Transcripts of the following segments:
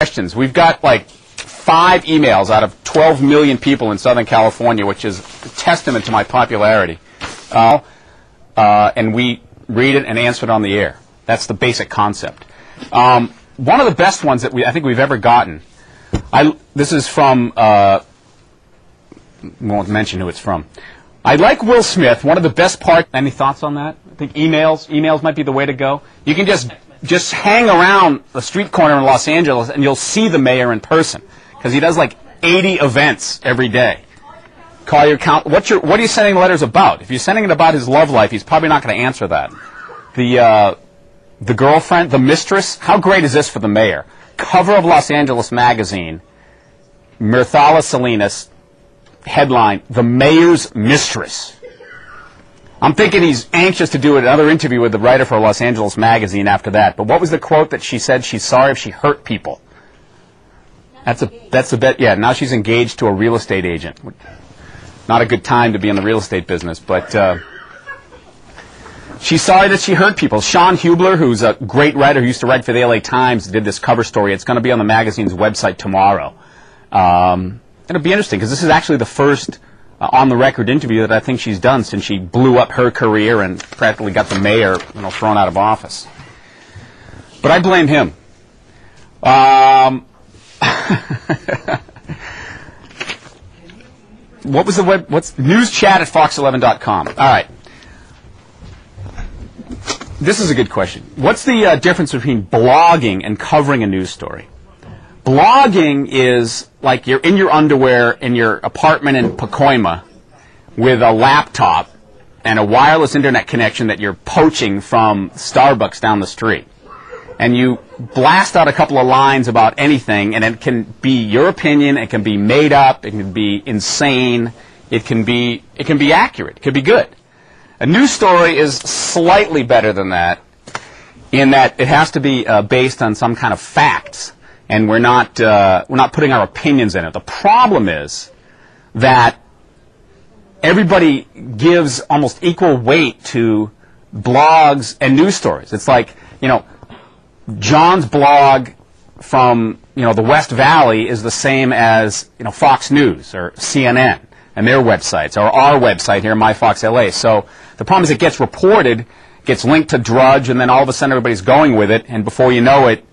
questions. We've got like 5 emails out of 12 million people in Southern California, which is a testament to my popularity. And we read it and answer it on the air. That's the basic concept. One of the best ones that I think we've ever gotten. This is from. Won't mention who it's from. I like Will Smith. One of the best parts. Any thoughts on that? I think emails might be the way to go. You can just hang around a street corner in Los Angeles and you'll see the mayor in person because he does like 80 events every day. Call your what are you sending letters about? If you're sending it about his love life, he's probably not going to answer that. The girlfriend, the mistress. How great is this for the mayor? Cover of Los Angeles magazine. Myrthala Salinas. Headline: The Mayor's Mistress. I'm thinking he's anxious to do another interview with the writer for Los Angeles magazine after that. But what was the quote that she said? She's sorry if she hurt people. That's a bet. Yeah, now she's engaged to a real estate agent. Not a good time to be in the real estate business, but she's sorry that she hurt people. Sean Hubler, who's a great writer who used to write for the LA Times, did this cover story. It's going to be on the magazine's website tomorrow. It'll be interesting because this is actually the first on-the-record interview that I think she's done since she blew up her career and practically got the mayor, thrown out of office. But I blame him. What was the web? What's newschat@fox11.com? All right. This is a good question. What's the difference between blogging and covering a news story? Blogging is like you're in your underwear in your apartment in Pacoima with a laptop and a wireless internet connection that you're poaching from Starbucks down the street. And you blast out a couple of lines about anything, and it can be your opinion, it can be made up, it can be insane, it can be accurate, it could be good. A news story is slightly better than that in that it has to be based on some kind of facts. And we're not putting our opinions in it. The problem is that everybody gives almost equal weight to blogs and news stories. It's like, John's blog from, the West Valley is the same as, Fox News or CNN and their websites, or our website here, MyFoxLA. So the problem is it gets reported, gets linked to Drudge, and then all of a sudden everybody's going with it, and before you know it,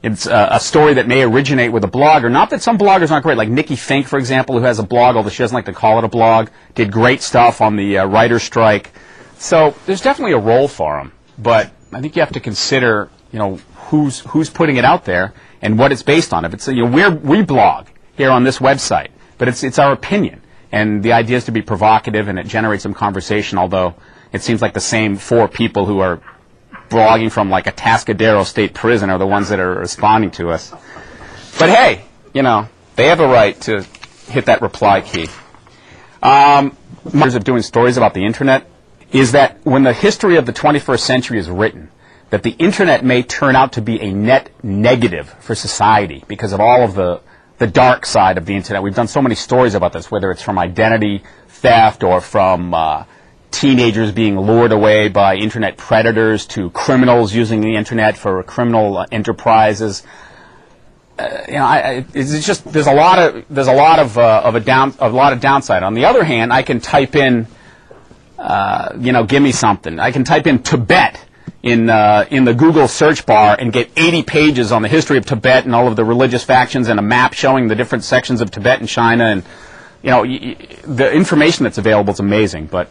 it's a story that may originate with a blogger. Not that some bloggers aren't great, like Nikki Fink, for example, who has a blog, although she doesn't like to call it a blog, did great stuff on the writer's strike. So there's definitely a role for them, but I think you have to consider, who's putting it out there and what it's based on. If it's we blog here on this website, but it's our opinion, and the idea is to be provocative and it generates some conversation. Although it seems like the same 4 people who are blogging from like a Atascadero State Prison are the ones that are responding to us. But hey, they have a right to hit that reply key. Of doing stories about the internet is that when the history of the 21st century is written, that the internet may turn out to be a net negative for society because of all of the dark side of the internet. We've done so many stories about this, whether it's from identity theft or from teenagers being lured away by internet predators to criminals using the internet for criminal enterprises. It's just there's a lot of downside. On the other hand, I can type in, give me something. I can type in Tibet in the Google search bar and get 80 pages on the history of Tibet and all of the religious factions and a map showing the different sections of Tibet and China, and the information that's available is amazing. But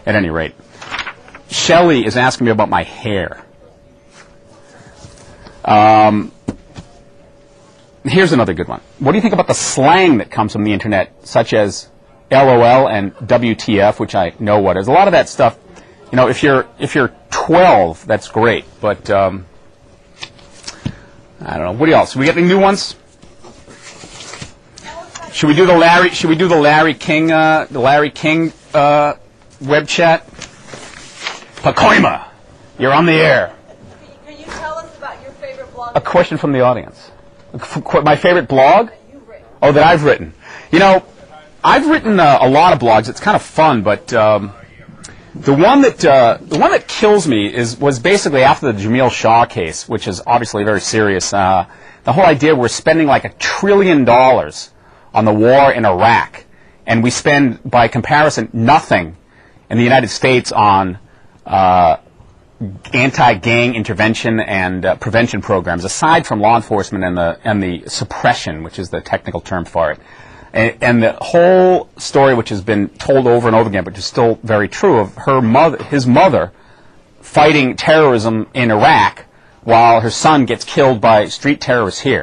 at any rate, Shelley is asking me about my hair. Here's another good one. What do you think about the slang that comes from the internet, such as LOL and WTF, which I know what is? A lot of that stuff, if you're 12, that's great. But I don't know. What else? We get any new ones? Should we do the Larry King web chat? Pacoima, you're on the air. Can you tell us about your favorite blog? A question from the audience. My favorite blog? Oh, that I've written. I've written a lot of blogs. It's kind of fun, but The one that kills me was basically after the Jamil Shah case, which is obviously very serious. The whole idea we're spending like $1 trillion on the war in Iraq, and we spend, by comparison, nothing in the United States on anti-gang intervention and prevention programs, aside from law enforcement and the suppression, which is the technical term for it. And the whole story, which has been told over and over again, but is still very true, of his mother fighting terrorism in Iraq while her son gets killed by street terrorists here.